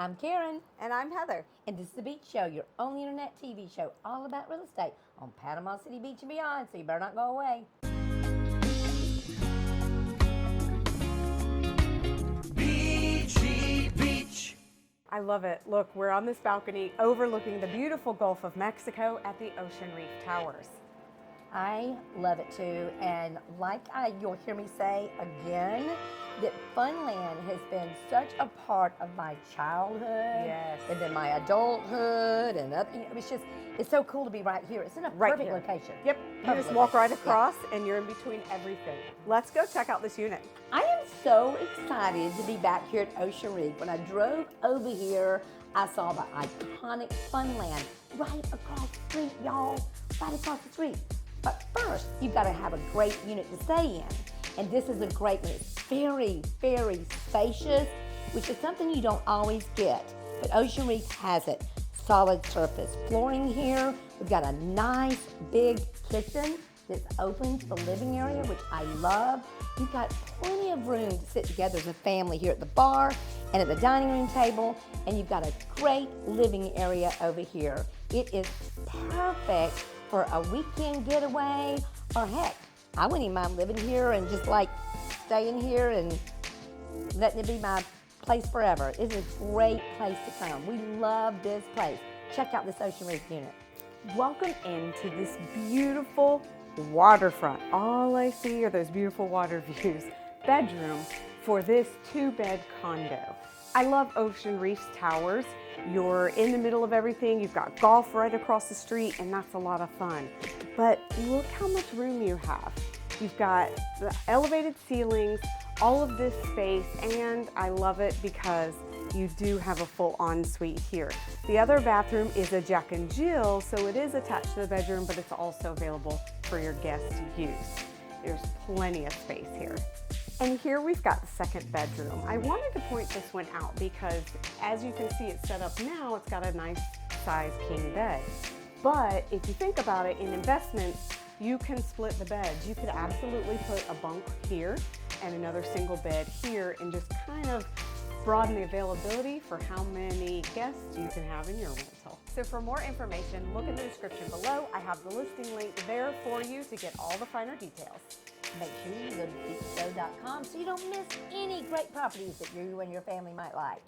I'm Karen, And I'm Heather. and this is The Beach Show, your only internet TV show all about real estate on Panama City Beach and beyond, so you better not go away. Beachy Beach. I love it. Look, we're on this balcony overlooking the beautiful Gulf of Mexico at the Ocean Reef Towers. I love it too, and you'll hear me say again, that Funland has been such a part of my childhood, Yes. and then my adulthood, and it's so cool to be right here. It's in a Right perfect here. location. Yep, you Perfect just walk right location. across and you're in between everything. Let's go check out this unit. I am so excited to be back here at Ocean Reef. When I drove over here, I saw the iconic Funland right across the street, y'all, right across the street. But first, you've got to have a great unit to stay in. And this is a great one. It's very, very spacious, which is something you don't always get. But Ocean Reef has it. Solid surface flooring here. We've got a nice big kitchen that's open to the living area, which I love. You've got plenty of room to sit together as a family here at the bar and at the dining room table. And you've got a great living area over here. It is perfect for a weekend getaway, or heck, I wouldn't even mind living here and just staying here and letting it be my place forever. It's a great place to come. We love this place. Check out this Ocean Reef unit. Welcome into this beautiful waterfront. All I see are those beautiful water views. Bedroom for this 2-bed condo. I love Ocean Reef's towers. You're in the middle of everything. You've got golf right across the street, and that's a lot of fun. But look how much room you have. You've got the elevated ceilings, all of this space, and I love it because you do have a full ensuite here. The other bathroom is a Jack and Jill, so it is attached to the bedroom, but it's also available for your guests to use. There's plenty of space here. And here we've got the second bedroom. I wanted to point this one out because as you can see it's set up now, it's got a nice size king bed. But if you think about it, in investments, you can split the beds. You could absolutely put a bunk here and another single bed here and just kind of broaden the availability for how many guests you can have in your rental. So for more information, look in the description below. I have the listing link there for you to get all the finer details. Make sure you go to beachshow.com so you don't miss any great properties that you and your family might like.